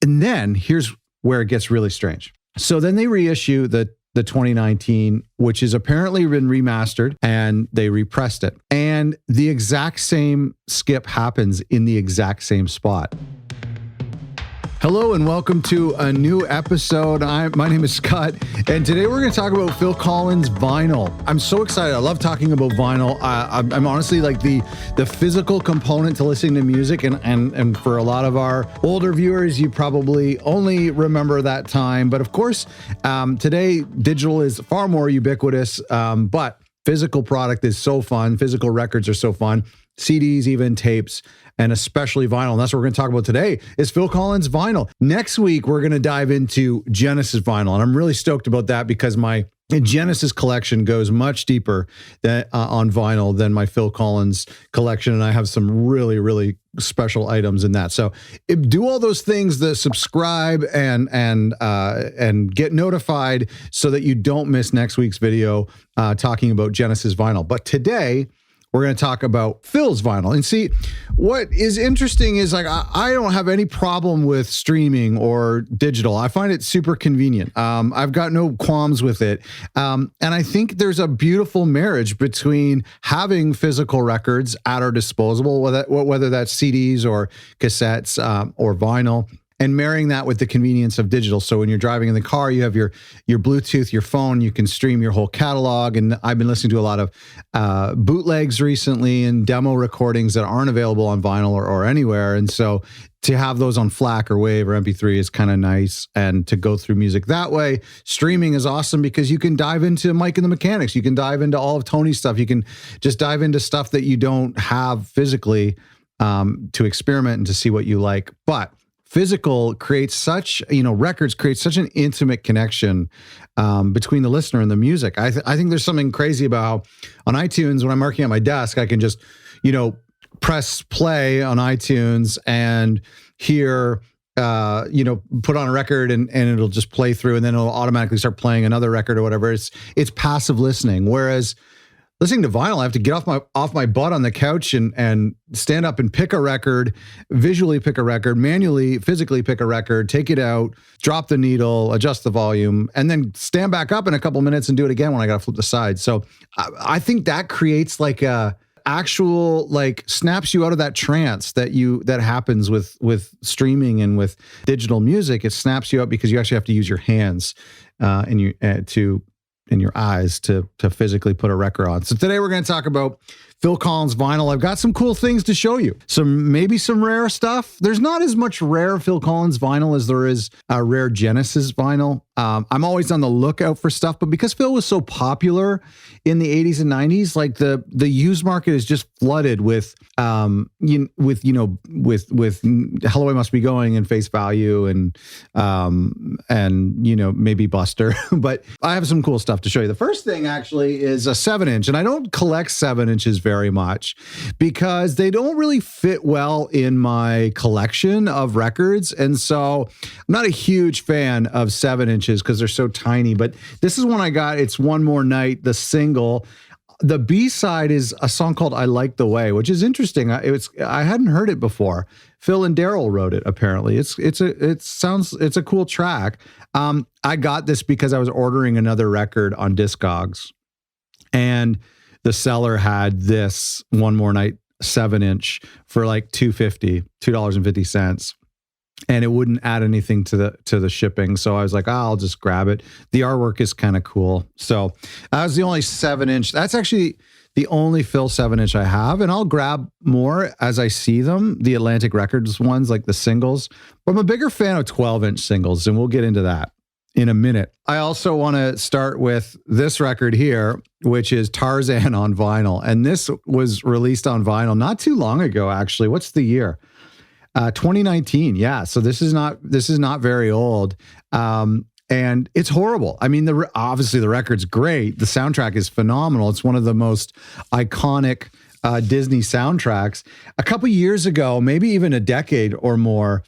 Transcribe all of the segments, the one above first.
And then here's where it gets really strange. So then they reissue the 2019, which has apparently been remastered, and they repressed it. And the exact same skip happens in the exact same spot. Hello and welcome to a new episode. My name is Scott, and today we're going to talk about Phil Collins vinyl. I'm so excited. I love talking about vinyl. I'm honestly like the physical component to listening to music, and for a lot of our older viewers, you probably only remember that time. But of course, today digital is far more ubiquitous, but physical product is so fun. Physical records are so fun. CDs, even tapes, and especially vinyl. And that's what we're going to talk about today is Phil Collins vinyl. Next week, we're going to dive into Genesis vinyl. And I'm really stoked about that because my Genesis collection goes much deeper on vinyl than my Phil Collins collection. And I have some really, really special items in that. So do all those things, the subscribe and get notified so that you don't miss next week's video talking about Genesis vinyl. But today, we're going to talk about Phil's vinyl. And see, what is interesting is like, I don't have any problem with streaming or digital. I find it super convenient. I've got no qualms with it. And I think there's a beautiful marriage between having physical records at our disposal, whether that's CDs or cassettes or vinyl, and marrying that with the convenience of digital. So when you're driving in the car, you have your Bluetooth, your phone, you can stream your whole catalog. And I've been listening to a lot of bootlegs recently and demo recordings that aren't available on vinyl or anywhere. And so to have those on FLAC or WAV or MP3 is kind of nice. And to go through music that way, streaming is awesome because you can dive into Mike and the Mechanics. You can dive into all of Tony's stuff. You can just dive into stuff that you don't have physically to experiment and to see what you like. But physical creates such, records create such an intimate connection between the listener and the music. I think there's something crazy about how on iTunes, when I'm working at my desk, I can just, press play on iTunes and hear, put on a record and it'll just play through, and then it'll automatically start playing another record or whatever. It's passive listening. Whereas listening to vinyl, I have to get off my butt on the couch and stand up and pick a record, visually pick a record, manually, physically pick a record, take it out, drop the needle, adjust the volume, and then stand back up in a couple minutes and do it again when I got to flip the side. So I think that creates like a actual, like, snaps you out of that trance that happens with streaming and with digital music. It snaps you out because you actually have to use your hands and your eyes to physically put a record on. So today we're going to talk about Phil Collins vinyl. I've got some cool things to show you. Maybe some rare stuff. There's not as much rare Phil Collins vinyl as there is rare Genesis vinyl. I'm always on the lookout for stuff, but because Phil was so popular in the 80s and 90s, like the used market is just flooded with Hello I Must Be Going and Face Value and maybe Buster. But I have some cool stuff to show you. The first thing actually is a 7-inch, and I don't collect 7-inches very much because they don't really fit well in my collection of records. And so I'm not a huge fan of 7-inches because they're so tiny, but this is one I got. It's One More Night, the single. The B-side is a song called I Like the Way, which is interesting. I hadn't heard it before. Phil and Daryl wrote it, apparently. It's a cool track. I got this because I was ordering another record on Discogs, and the seller had this One More Night 7-inch for like $2.50. And it wouldn't add anything to the shipping. So I was like, I'll just grab it. The artwork is kind of cool. So that was the only 7-inch. That's actually the only Phil 7-inch I have. And I'll grab more as I see them, the Atlantic Records ones, like the singles. But I'm a bigger fan of 12-inch singles, and we'll get into that in a minute. I also want to start with this record here, which is Tarzan on vinyl. And this was released on vinyl not too long ago, actually. What's the year? 2019. Yeah. So this is not very old. And it's horrible. I mean, obviously the record's great. The soundtrack is phenomenal. It's one of the most iconic Disney soundtracks. A couple years ago, maybe even a decade or more,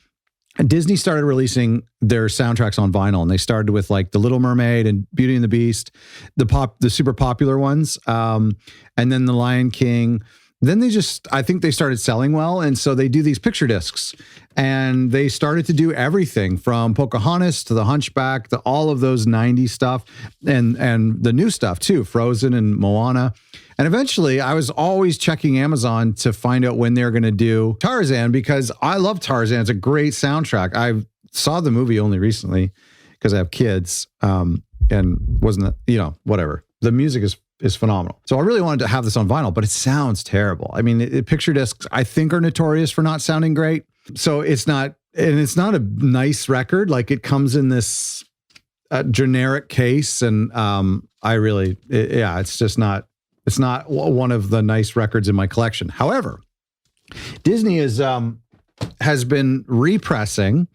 Disney started releasing their soundtracks on vinyl, and they started with like The Little Mermaid and Beauty and the Beast, the super popular ones, and then The Lion King, then I think they started selling well. And so they do these picture discs, and they started to do everything from Pocahontas to The Hunchback to all of those 90s stuff and the new stuff too, Frozen and Moana. And eventually I was always checking Amazon to find out when they're going to do Tarzan, because I love Tarzan. It's a great soundtrack. I saw the movie only recently because I have kids, and wasn't, whatever. The music is phenomenal. So I really wanted to have this on vinyl, but it sounds terrible. I mean, picture discs, I think, are notorious for not sounding great. So it's not a nice record. Like, it comes in this generic case, and it's not one of the nice records in my collection. However, Disney has been repressing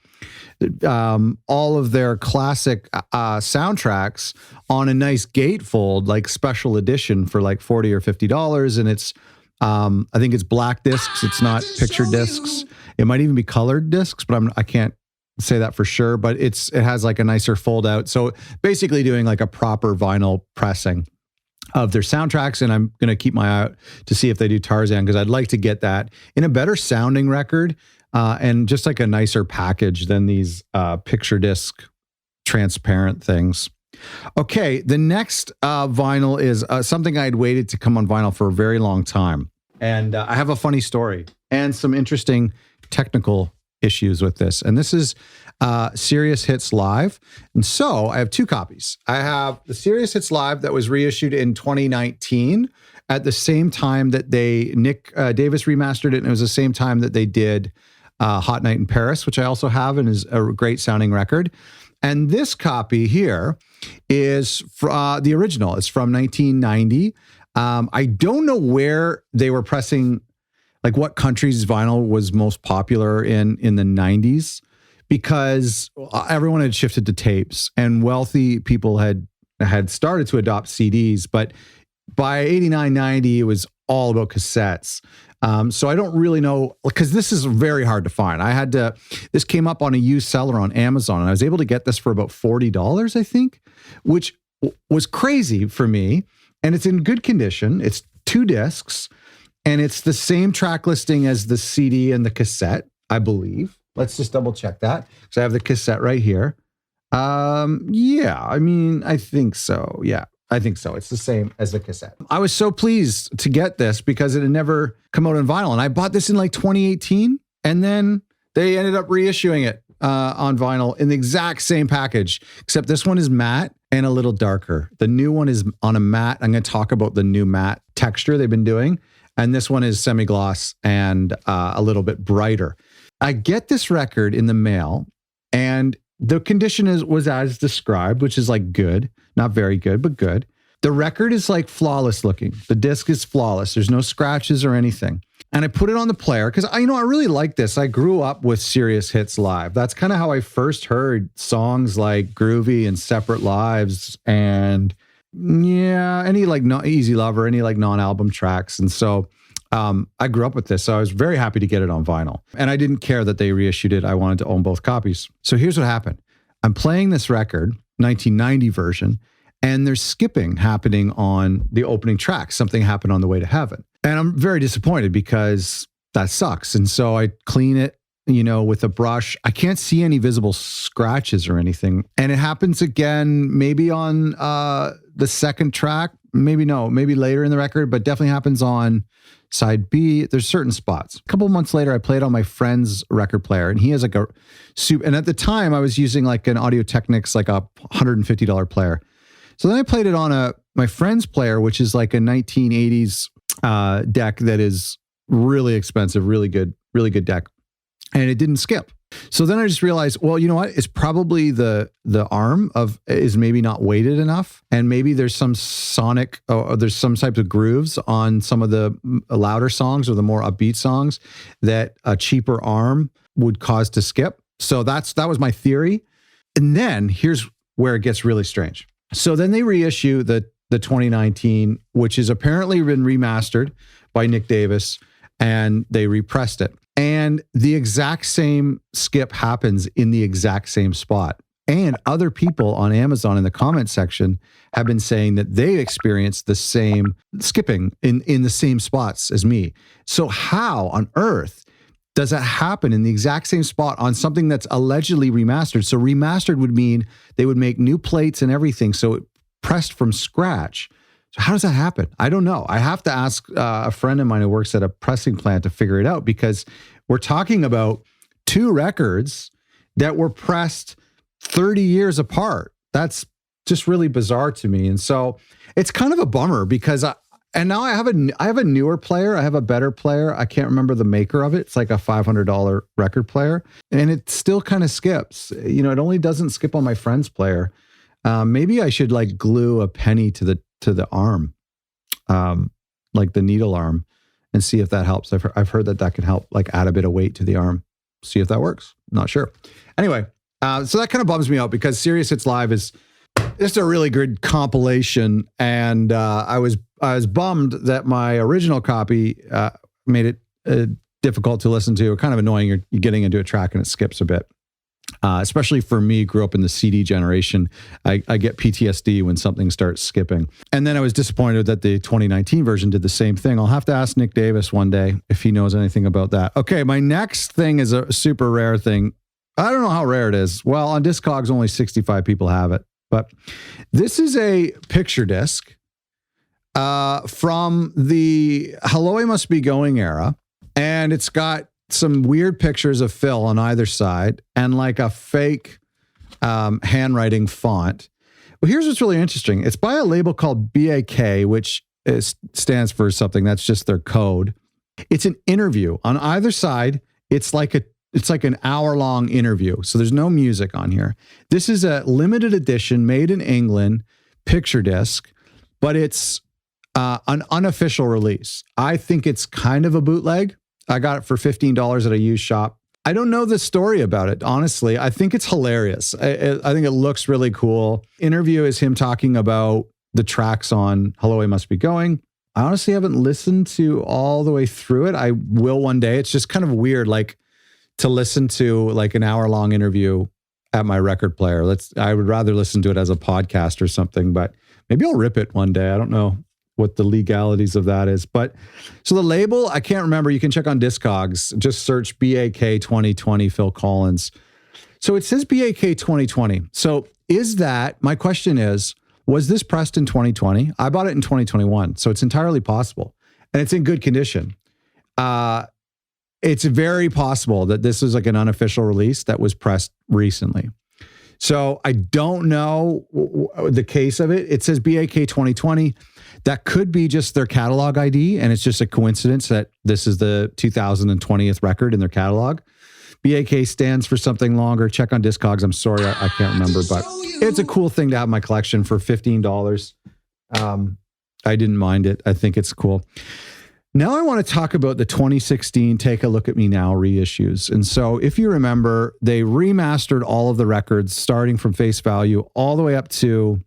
all of their classic soundtracks on a nice gatefold, like special edition for like $40 or $50. And it's, I think it's black discs. It's not picture discs. It might even be colored discs, but I can't say that for sure, but it has like a nicer fold out. So basically doing like a proper vinyl pressing of their soundtracks. And I'm going to keep my eye out to see if they do Tarzan, because I'd like to get that in a better sounding record. And just like a nicer package than these picture disc transparent things. Okay, the next vinyl is something I'd waited to come on vinyl for a very long time. And I have a funny story and some interesting technical issues with this. And this is Serious Hits Live. And so I have two copies. I have the Serious Hits Live that was reissued in 2019 at the same time that Nick Davis remastered it. And it was the same time that they did Hot Night in Paris, which I also have and is a great sounding record. And this copy here is the original. It's from 1990. I don't know where they were pressing, like what country's vinyl was most popular in the 90s, because everyone had shifted to tapes and wealthy people had started to adopt CDs. But by 89, 90, it was all about cassettes. So I don't really know, because this is very hard to find. This came up on a used seller on Amazon, and I was able to get this for about $40, I think, which was crazy for me. And it's in good condition. It's 2 discs, and it's the same track listing as the CD and the cassette, I believe. Let's just double check that, because I have the cassette right here. I think so. Yeah. I think so. It's the same as the cassette. I was so pleased to get this because it had never come out on vinyl. And I bought this in like 2018. And then they ended up reissuing it on vinyl in the exact same package, except this one is matte and a little darker. The new one is on a matte. I'm going to talk about the new matte texture they've been doing. And this one is semi-gloss and a little bit brighter. I get this record in the mail, and the condition was as described, which is like good, not very good, but good. The record is like flawless looking. The disc is flawless. There's no scratches or anything. And I put it on the player because I really like this. I grew up with Serious Hits Live. That's kind of how I first heard songs like Groovy and Separate Lives and any like Easy Lover, any like non-album tracks. And so I grew up with this. So I was very happy to get it on vinyl. And I didn't care that they reissued it. I wanted to own both copies. So here's what happened. I'm playing this record, 1990 version, and there's skipping happening on the opening track. Something happened on the way to heaven. And I'm very disappointed because that sucks. And so I clean it, with a brush. I can't see any visible scratches or anything. And it happens again, maybe on the second track, maybe later in the record, but definitely happens on side B. There's certain spots. A couple of months later, I played on my friend's record player, and he has like and at the time I was using like an Audio-Technica, like a $150 player. So then I played it on my friend's player, which is like a 1980s deck that is really expensive, really good deck. And it didn't skip. So then I just realized, well, you know what? It's probably the arm is maybe not weighted enough. And maybe there's some sonic, or there's some types of grooves on some of the louder songs or the more upbeat songs that a cheaper arm would cause to skip. So that was my theory. And then here's where it gets really strange. So then they reissue the 2019, which has apparently been remastered by Nick Davis, and they repressed it. And the exact same skip happens in the exact same spot. And other people on Amazon in the comment section have been saying that they experienced the same skipping in the same spots as me. So how on earth does that happen in the exact same spot on something that's allegedly remastered? So remastered would mean they would make new plates and everything. So it pressed from scratch. So how does that happen? I don't know. I have to ask a friend of mine who works at a pressing plant to figure it out, because we're talking about two records that were pressed 30 years apart. That's just really bizarre to me. And so it's kind of a bummer, because now I have a newer player. I have a better player. I can't remember the maker of it. It's like a $500 record player, and it still kind of skips. It only doesn't skip on my friend's player. Maybe I should like glue a penny to the arm, like the needle arm, and see if that helps. I've heard that can help, like add a bit of weight to the arm. See if that works. Not sure. Anyway, so that kind of bums me out, because Serious Hits Live is just a really good compilation, and I was bummed that my original copy made it difficult to listen to. Kind of annoying. You're getting into a track and it skips a bit. Especially for me, grew up in the CD generation. I get PTSD when something starts skipping. And then I was disappointed that the 2019 version did the same thing. I'll have to ask Nick Davis one day if he knows anything about that. Okay, my next thing is a super rare thing. I don't know how rare it is. Well, on Discogs, only 65 people have it. But this is a picture disc from the Hello, I Must Be Going era. And it's got some weird pictures of Phil on either side and like a fake handwriting font. Well, here's what's really interesting. It's by a label called BAK, which stands for something. That's just their code. It's an interview. On either side, it's like an hour-long interview. So there's no music on here. This is a limited edition, made in England picture disc, but it's an unofficial release. I think it's kind of a bootleg. I got it for $15 at a used shop. I don't know the story about it, honestly. I think it's hilarious. I think it looks really cool. Interview is him talking about the tracks on Hello, I Must Be Going. I honestly haven't listened to all the way through it. I will one day. It's just kind of weird, like to listen to like an hour-long interview at my record player. I would rather listen to it as a podcast or something, but maybe I'll rip it one day. I don't know what the legalities of that is. But so the label, I can't remember. You can check on Discogs. Just search BAK 2020 Phil Collins. So it says BAK 2020. So my question is, was this pressed in 2020? I bought it in 2021. So it's entirely possible. And it's in good condition. It's very possible that this is like an unofficial release that was pressed recently. So I don't know the case of it. It says BAK 2020. That could be just their catalog ID, and it's just a coincidence that this is the 2020th record in their catalog. BAK stands for something longer. Check on Discogs. I'm sorry, I can't remember, but it's a cool thing to have in my collection for $15. I didn't mind it. I think it's cool. Now I want to talk about the 2016 Take a Look at Me Now reissues. And so if you remember, they remastered all of the records starting from Face Value all the way up to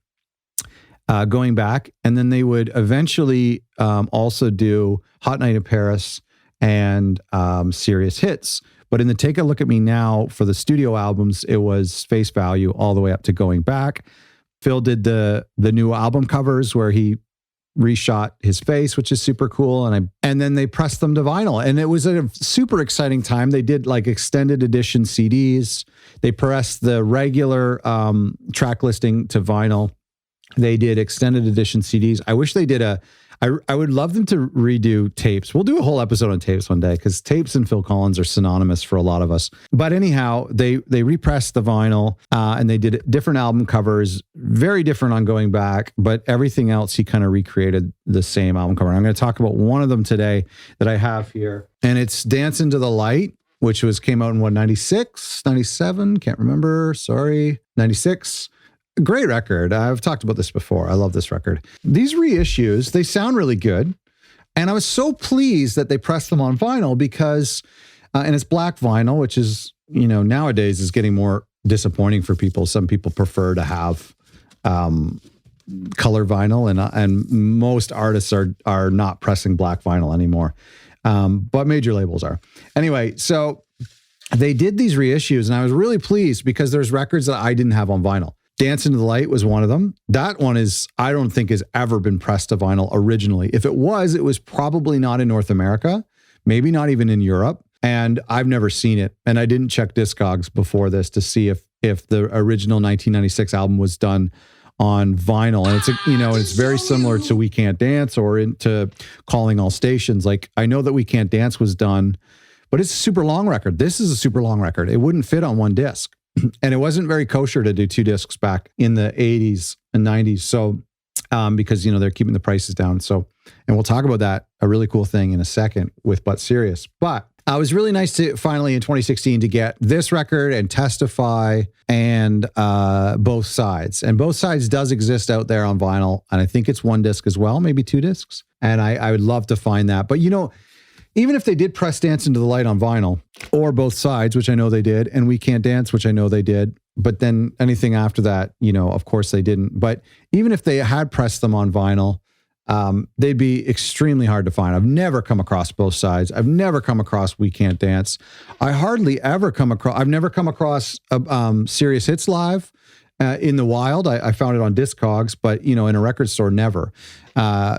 Going Back. And then they would eventually also do Hot Night in Paris and Serious Hits. But in the Take a Look at Me Now for the studio albums, it was Face Value all the way up to Going Back. Phil did the new album covers where he reshot his face, which is super cool. And then they pressed them to vinyl. And it was a super exciting time. They did like extended edition CDs. They pressed the regular track listing to vinyl. They did extended edition CDs. I wish they did I would love them to redo tapes. We'll do a whole episode on tapes one day because tapes and Phil Collins are synonymous for a lot of us. But anyhow, they repressed the vinyl and they did different album covers, very different on Going Back, but everything else he kind of recreated the same album cover. And I'm going to talk about one of them today that I have here, and it's Dance Into the Light, which came out in 96, 97, can't remember, sorry, 96. Great record. I've talked about this before. I love this record. These reissues, they sound really good. And I was so pleased that they pressed them on vinyl because, and it's black vinyl, which is, nowadays is getting more disappointing for people. Some people prefer to have color vinyl and most artists are not pressing black vinyl anymore. But major labels are. Anyway, so they did these reissues, and I was really pleased because there's records that I didn't have on vinyl. Dance into the Light was one of them. That one I don't think has ever been pressed to vinyl originally. If it was probably not in North America, maybe not even in Europe. And I've never seen it. And I didn't check Discogs before this to see if the original 1996 album was done on vinyl. And it's very similar to We Can't Dance or into Calling All Stations. Like, I know that We Can't Dance was done, but it's a super long record. This is a super long record. It wouldn't fit on one disc. And it wasn't very kosher to do 2 discs back in the 80s and 90s. So, because, they're keeping the prices down. So, and we'll talk about that, a really cool thing in a second with But Serious. But it was really nice to finally in 2016 to get this record and Testify and Both Sides. And Both Sides does exist out there on vinyl. And I think it's 1 disc as well, maybe 2 discs. And I would love to find that. But, even if they did press Dance into the Light on vinyl or Both Sides, which I know they did, and We Can't Dance, which I know they did, but then anything after that, of course they didn't. But even if they had pressed them on vinyl, they'd be extremely hard to find. I've never come across Both Sides. I've never come across We Can't Dance. I've never come across Serious Hits Live in the wild. I found it on Discogs, but, in a record store, never.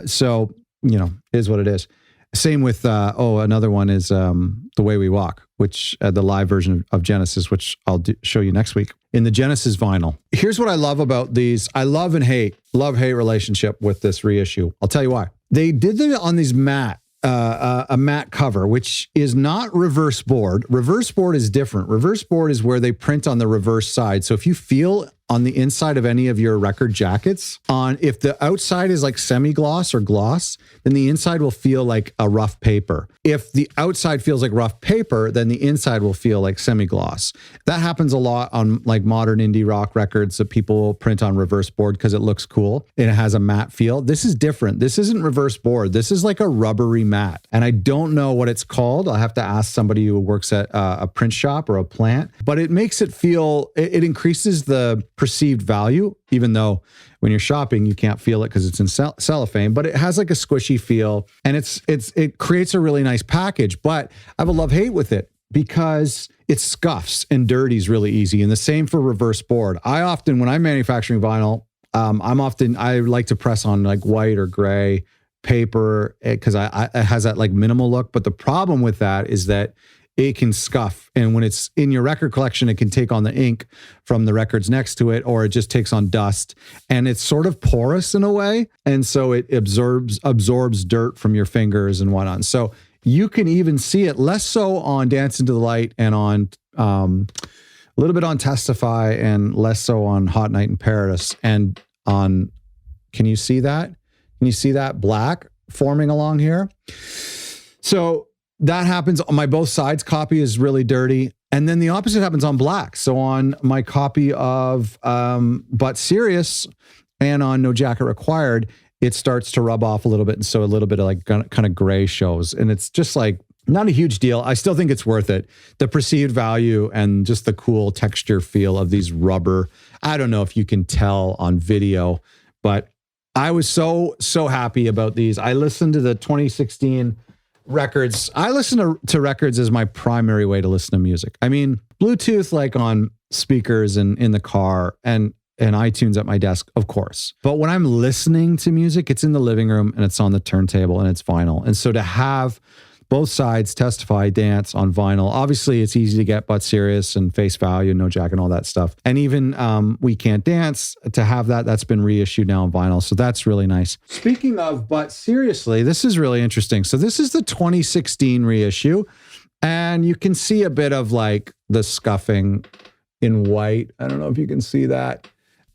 So, it is what it is. Same with, another one is The Way We Walk, which the live version of Genesis, which I'll show you next week. In the Genesis vinyl. Here's what I love about these. I love hate relationship with this reissue. I'll tell you why. They did them on these matte, a matte cover, which is not reverse board. Reverse board is different. Reverse board is where they print on the reverse side. So if you feel on the inside of any of your record jackets, if the outside is like semi-gloss or gloss, then the inside will feel like a rough paper. If the outside feels like rough paper, then the inside will feel like semi-gloss. That happens a lot on like modern indie rock records that people print on reverse board because it looks cool and it has a matte feel. This is different. This isn't reverse board. This is like a rubbery matte. And I don't know what it's called. I'll have to ask somebody who works at a print shop or a plant, but it makes it feel, it increases the perceived value, even though when you're shopping, you can't feel it because it's in cellophane, but it has like a squishy feel and it creates a really nice package. But I have a love-hate with it because it scuffs and dirties really easy. And the same for reverse board. When I'm manufacturing vinyl, I like to press on like white or gray paper because it has that like minimal look. But the problem with that is that it can scuff. And when it's in your record collection, it can take on the ink from the records next to it, or it just takes on dust. And it's sort of porous in a way. And so it absorbs dirt from your fingers and whatnot. So you can even see it less so on Dance into the Light and on a little bit on Testify and less so on Hot Night in Paris. And can you see that? Can you see that black forming along here? So that happens on my Both Sides copy is really dirty. And then the opposite happens on black. So on my copy of But Serious and on No Jacket Required, it starts to rub off a little bit. And so a little bit of like kind of gray shows. And it's just like not a huge deal. I still think it's worth it. The perceived value and just the cool texture feel of these rubber. I don't know if you can tell on video, but I was so happy about these. I listened to the 2016 records. I listen to records as my primary way to listen to music. I mean, Bluetooth, like on speakers and in the car and iTunes at my desk, of course. But when I'm listening to music, it's in the living room and it's on the turntable and it's vinyl. And so to have Both Sides, Testify, Dance on vinyl, obviously it's easy to get But Serious and Face Value, No Jacket and all that stuff. And even We Can't Dance, to have that's been reissued now on vinyl. So that's really nice. Speaking of But Seriously, this is really interesting. So this is the 2016 reissue. And you can see a bit of like the scuffing in white. I don't know if you can see that.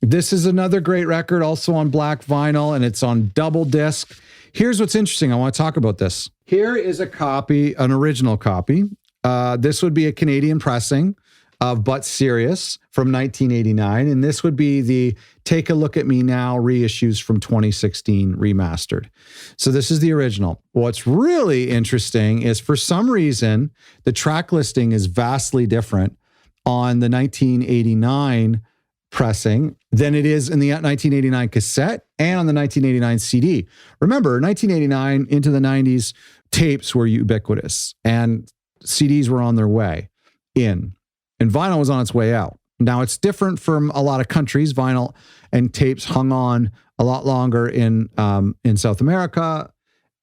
This is another great record, also on black vinyl, and it's on double disc. Here's what's interesting. I want to talk about this. Here is a copy, an original copy. This would be a Canadian pressing of But Serious from 1989. And this would be the Take a Look at Me Now reissues from 2016 remastered. So this is the original. What's really interesting is for some reason, the track listing is vastly different on the 1989 pressing than it is in the 1989 cassette and on the 1989 CD. Remember, 1989 into the 90s, tapes were ubiquitous and CDs were on their way. in, and vinyl was on its way out. Now it's different from a lot of countries. Vinyl and tapes hung on a lot longer in South America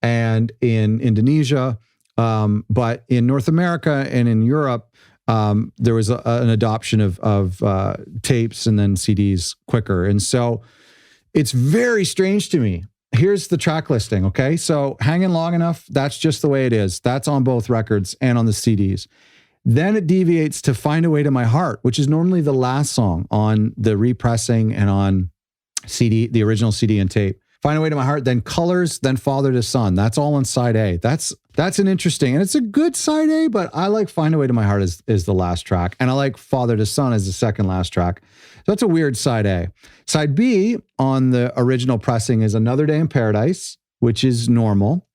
and in Indonesia, but in North America and in Europe, there was an adoption of tapes and then CDs quicker, and so it's very strange to me. Here's the track listing. Okay, so Hanging Long Enough. That's just the way it is. That's on both records and on the CDs. Then it deviates to Find a Way to My Heart, which is normally the last song on the repressing and on CD, the original CD and tape. Find a Way to My Heart, then Colors, then Father to Son. That's all on side A. That's an interesting, and it's a good side A, but I like Find a Way to My Heart is the last track, and I like Father to Son as the second last track. So that's a weird side A. Side B on the original pressing is Another Day in Paradise, which is normal.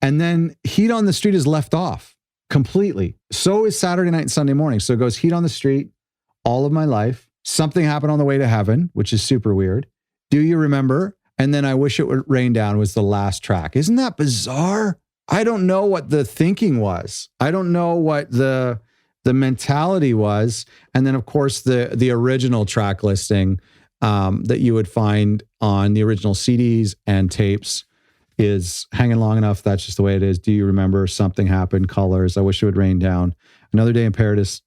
And then Heat on the Street is left off completely. So is Saturday Night and Sunday Morning. So it goes Heat on the Street, All of My Life, Something Happened on the Way to Heaven, which is super weird. Do You Remember? And then I Wish It Would Rain Down was the last track. Isn't that bizarre? I don't know what the thinking was. I don't know what the mentality was. And then, of course, the original track listing that you would find on the original CDs and tapes is Hanging Long Enough. That's just the way it is. Do You Remember? Something Happened. Colors. I Wish It Would Rain Down. Another Day in Paradise.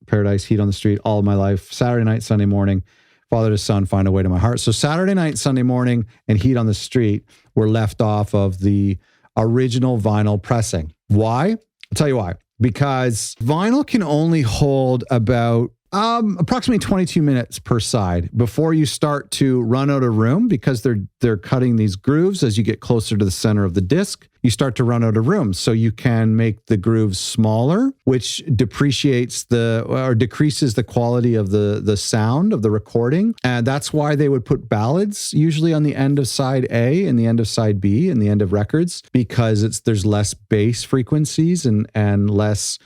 Heat on the Street. All of My Life. Saturday Night, Sunday Morning. Father to Son. Find a Way to My Heart. So Saturday Night, Sunday Morning, and Heat on the Street were left off of the original vinyl pressing. Why? I'll tell you why. Because vinyl can only hold about approximately 22 minutes per side before you start to run out of room, because they're cutting these grooves as you get closer to the center of the disc. You start to run out of room, so you can make the grooves smaller, which decreases the quality of the sound of the recording. And that's why they would put ballads usually on the end of side A and the end of side B and the end of records, because there's less bass frequencies and less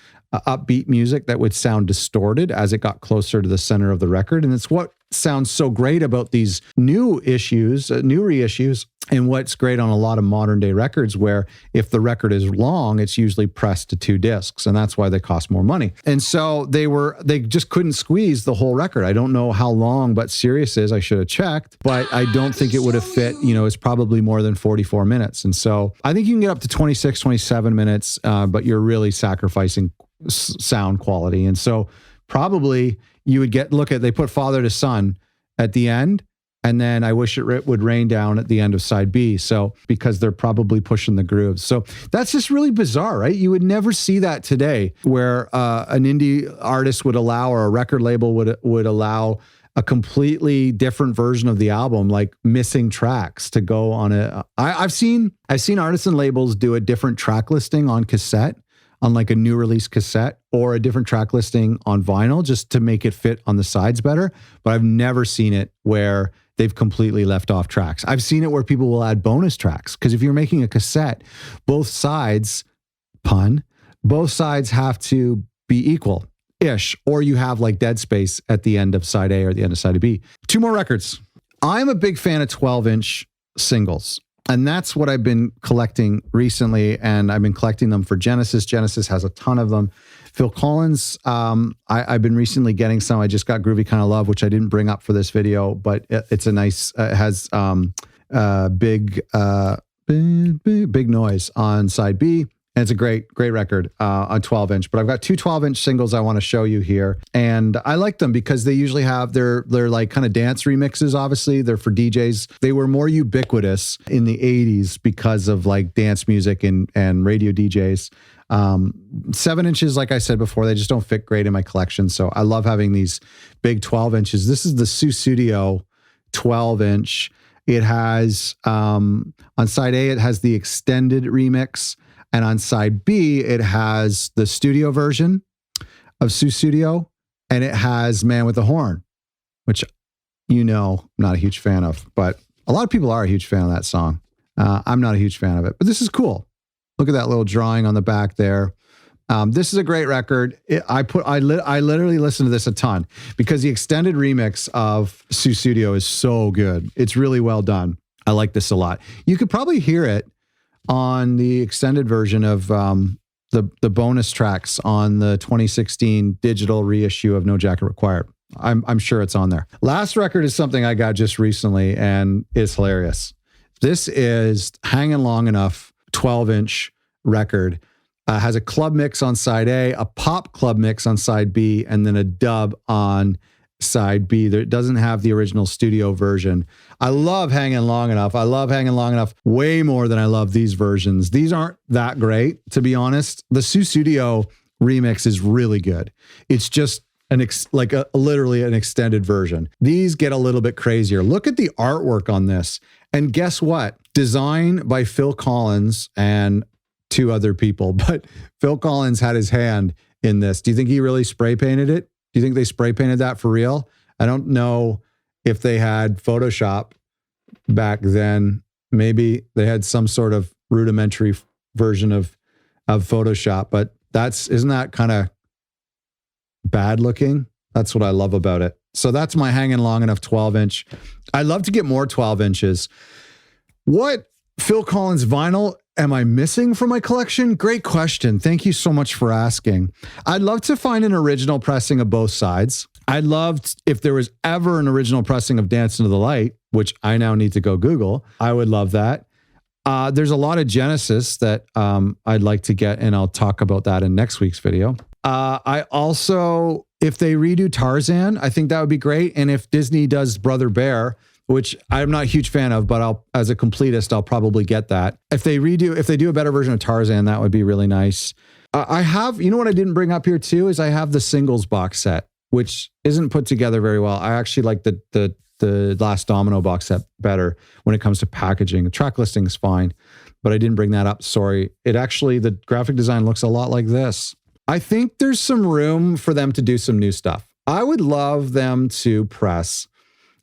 upbeat music that would sound distorted as it got closer to the center of the record. And it's what sounds so great about these new reissues, and what's great on a lot of modern day records, where if the record is long, it's usually pressed to 2 discs, and that's why they cost more money. And so they just couldn't squeeze the whole record. I don't know how long But Serious is. I should have checked, but I don't think it would have fit. It's probably more than 44 minutes. And so I think you can get up to 26, 27 minutes, but you're really sacrificing sound quality. And so probably you would they put Father to Son at the end, and then I Wish It Would Rain Down at the end of side B. So because they're probably pushing the grooves. So that's just really bizarre, right? You would never see that today, where an indie artist would allow, or a record label would allow, a completely different version of the album, like missing tracks, to go on I've seen artists and labels do a different track listing on cassette, on like a new release cassette, or a different track listing on vinyl, just to make it fit on the sides better. But I've never seen it where they've completely left off tracks. I've seen it where people will add bonus tracks, because if you're making a cassette, both sides have to be equal-ish, or you have like dead space at the end of side A or the end of side B. 2 more records. I'm a big fan of 12-inch singles. And that's what I've been collecting recently, and I've been collecting them for Genesis. Genesis has a ton of them. Phil Collins, I've been recently getting some. I just got Groovy Kind of Love, which I didn't bring up for this video, but it's a nice, it has big noise on side B. And it's a great record on 12-inch. But I've got 2 12-inch singles I want to show you here. And I like them because they usually have they're like kind of dance remixes, obviously. They're for DJs. They were more ubiquitous in the 80s because of like dance music and radio DJs. 7 inches, like I said before, they just don't fit great in my collection. So I love having these big 12 inches. This is the Sussudio 12-inch. It has, on side A, it has the extended remix. And on side B, it has the studio version of Sussudio, and it has Man with the Horn, which I'm not a huge fan of, but a lot of people are a huge fan of that song. I'm not a huge fan of it, but this is cool. Look at that little drawing on the back there. This is a great record. I literally listen to this a ton because the extended remix of Sussudio is so good. It's really well done. I like this a lot. You could probably hear it on the extended version of the bonus tracks on the 2016 digital reissue of No Jacket Required. I'm sure it's on there. Last record is something I got just recently and it's hilarious. This is Hanging Long Enough 12-inch record. Has a club mix on side A, a pop club mix on side B, and then a dub on side B. It doesn't have the original studio version. I love Hanging Long Enough. I love Hanging Long Enough way more than I love these versions. These aren't that great, to be honest. The Studio remix is really good. It's just literally an extended version. These get a little bit crazier. Look at the artwork on this. And guess what? Design by Phil Collins and two other people, but Phil Collins had his hand in this. Do you think he really spray painted it? Do you think they spray painted that for real? I don't know if they had Photoshop back then. Maybe they had some sort of rudimentary version of Photoshop, but isn't that kind of bad looking? That's what I love about it. So that's my Hanging Long Enough 12-inch. I'd love to get more 12 inches. What Phil Collins vinyl am I missing from my collection? Great question. Thank you so much for asking. I'd love to find an original pressing of both sides. I'd love if there was ever an original pressing of Dance Into the Light, which I now need to go Google. I would love that. There's a lot of Genesis that I'd like to get, and I'll talk about that in next week's video. I also, if they redo Tarzan, I think that would be great. And if Disney does Brother Bear, which I'm not a huge fan of, but as a completist, I'll probably get that. If they do a better version of Tarzan, that would be really nice. I have, you know what I didn't bring up here too, is I have the singles box set, which isn't put together very well. I actually like the Last Domino box set better when it comes to packaging. The track listing is fine, but I didn't bring that up. Sorry. The graphic design looks a lot like this. I think there's some room for them to do some new stuff. I would love them to press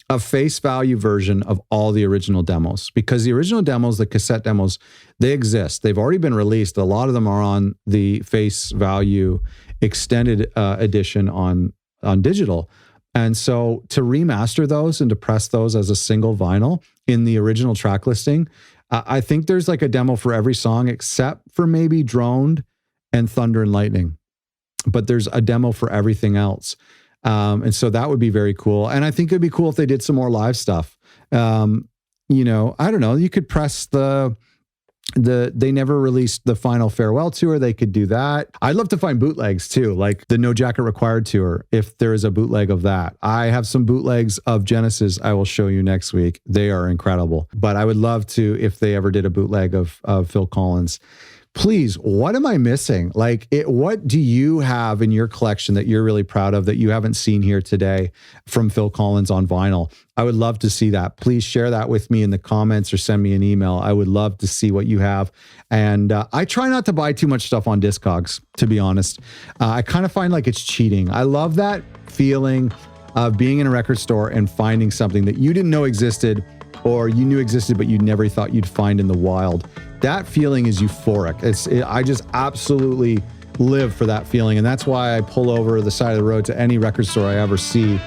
a face value version of all the original demos, because the original demos, the cassette demos, they exist. They've already been released. A lot of them are on the face value extended edition on digital. And so to remaster those and to press those as a single vinyl in the original track listing, I think there's like a demo for every song except for maybe Droned and Thunder and Lightning. But there's a demo for everything else. And so that would be very cool. And I think it'd be cool if they did some more live stuff. I don't know. You could press they never released the final farewell tour. They could do that. I'd love to find bootlegs too, like the No Jacket Required tour, if there is a bootleg of that. I have some bootlegs of Genesis I will show you next week. They are incredible. But I would love to, if they ever did a bootleg of Phil Collins. Please, what am I missing? What do you have in your collection that you're really proud of that you haven't seen here today from Phil Collins on vinyl? I would love to see that. Please share that with me in the comments or send me an email. I would love to see what you have. And I try not to buy too much stuff on Discogs, to be honest. I kind of find like it's cheating. I love that feeling of being in a record store and finding something that you didn't know existed, or you knew existed, but you never thought you'd find in the wild. That feeling is euphoric. I just absolutely live for that feeling. And that's why I pull over the side of the road to any record store I ever see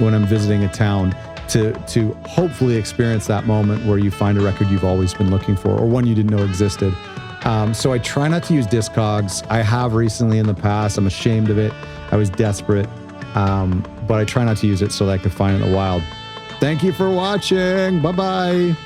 when I'm visiting a town to hopefully experience that moment where you find a record you've always been looking for, or one you didn't know existed. So I try not to use Discogs. I have recently in the past. I'm ashamed of it. I was desperate. But I try not to use it so that I could find it in the wild. Thank you for watching. Bye-bye.